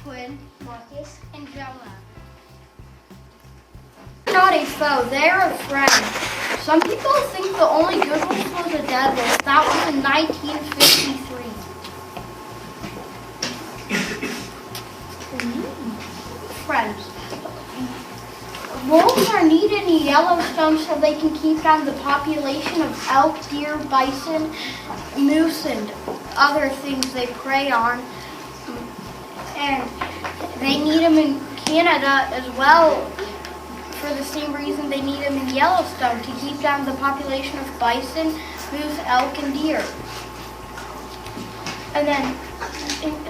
Quinn, Marcus, and Jonah. They're not a foe, they're a friend. Some people think the only good wolf was a dead wolf. That was in 1953. Friends. Wolves are needed in Yellowstone so they can keep down the population of elk, deer, bison, moose, and other things they prey on. And they need them in Canada as well for the same reason they need them in Yellowstone, to keep down the population of bison, moose, elk, and deer. And then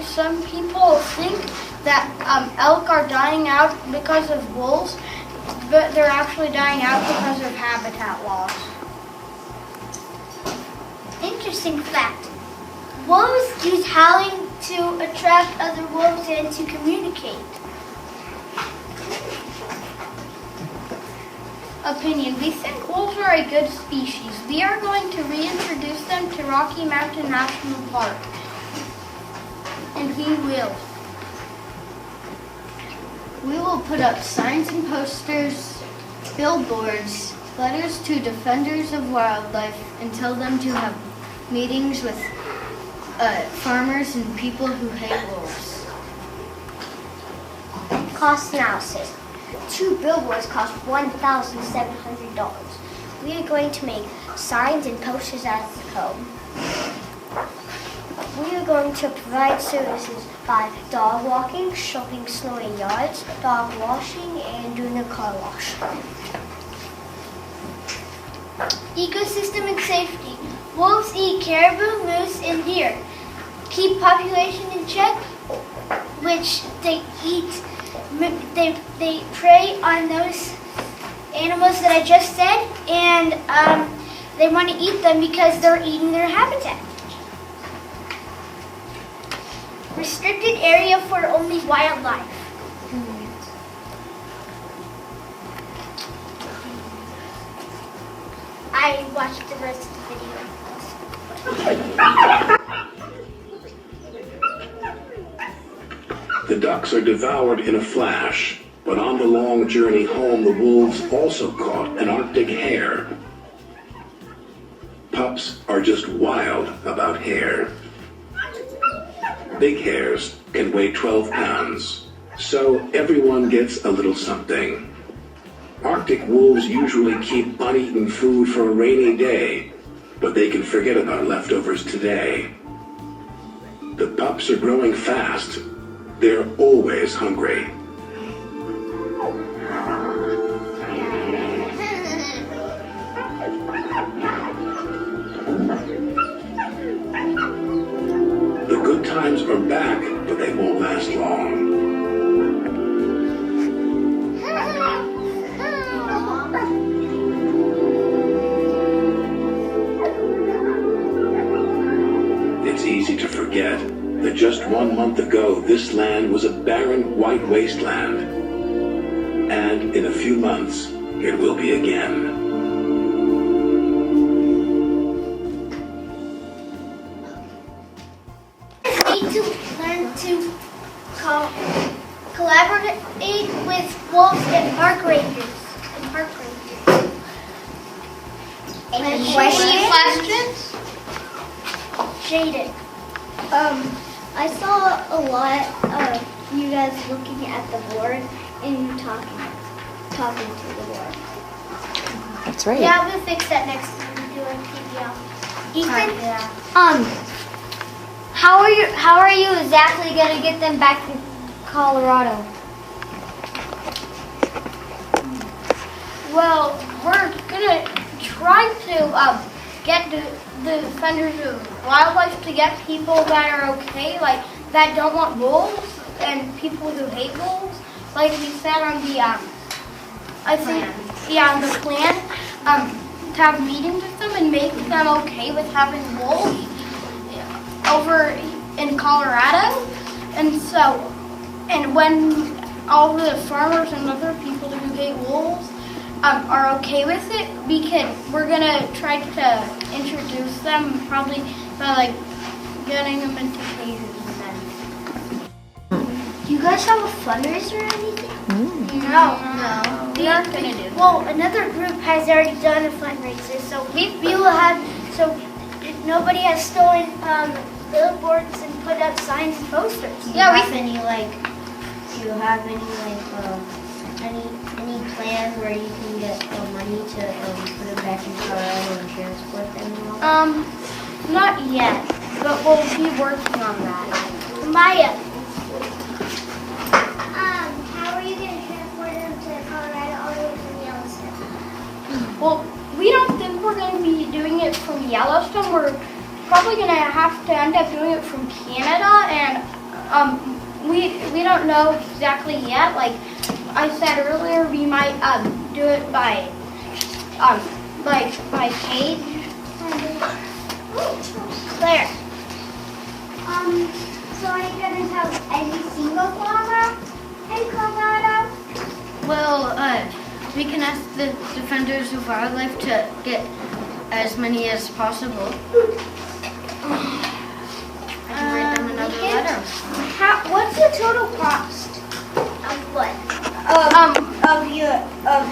some people think that elk are dying out because of wolves, but they're actually dying out because of habitat loss. interesting fact. Wolves use howling to attract other wolves and to communicate. Opinion. We think wolves are a good species. We are going to reintroduce them to Rocky Mountain National Park. And we will. We will put up signs and posters, billboards, letters to defenders of wildlife, and tell them to have meetings with farmers and people who hate wolves. Cost analysis. 2 billboards cost $1,700. We are going to make signs and posters at the home. We are going to provide services by dog walking, shopping snow in yards, dog washing, and doing a car wash. Ecosystem and safety. Wolves eat caribou, moose, and deer. Keep population in check, which they eat. They prey on those animals that I just said, and they want to eat them because they're eating their habitat. Restricted area for only wildlife. I watched the rest of the video. The ducks are devoured in a flash, but on the long journey home, the wolves also caught an Arctic hare. Pups are just wild about hair. Big hares can weigh 12 pounds, so everyone gets a little something. Arctic wolves usually keep uneaten food for a rainy day, but they can forget about leftovers today. The pups are growing fast. They're always hungry. The good times are back, but they won't last long. It's easy to forget that just 1 month ago, this land was a barren white wasteland. And in a few months, it will be again. Need to learn to collaborate with wolves and park rangers. Any questions? Jaden. I saw a lot of you guys looking at the board and talking to the board. That's right. Yeah, we'll fix that next time we do a PBL. Ethan? Yeah. How are you exactly gonna get them back to Colorado? Well, we're gonna try to get the defenders of wildlife to get people that are okay, like that don't want wolves, and people who hate wolves, like we said on the I think on the plan, to have meetings with them and make them okay with having wolves over in Colorado. And when all the farmers and other people who hate wolves are okay with it, we're gonna try to introduce them, probably by like getting them into cages and then. Do you guys have a fundraiser or anything? No. We aren't gonna do. Well, another group has already done a fundraiser, so we will have. So if nobody has stolen billboards and put up signs and posters. Yeah, we. Do you have any plan where you can get money to put them back in Colorado and transport them and all? Not yet, but we'll be working on that. Maya, How are you going to transport them to Colorado all the way from Yellowstone? Well, we don't think we're going to be doing it from Yellowstone. We're probably going to have to end up doing it from Canada, and we don't know exactly yet. Like I said earlier, we might do it by page. Claire. So are you going to have every single farmer in Colorado? Well, we can ask the Defenders of Wildlife to get as many as possible. I can write them another letter. What's the total cost Of what? of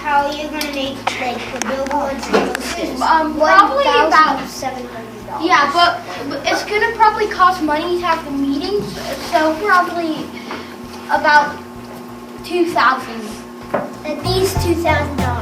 how you're gonna make like the billboards and posters? Probably about. $700. Yeah, but it's gonna probably cost money to have the meetings, so probably about $2,000. At least $2,000.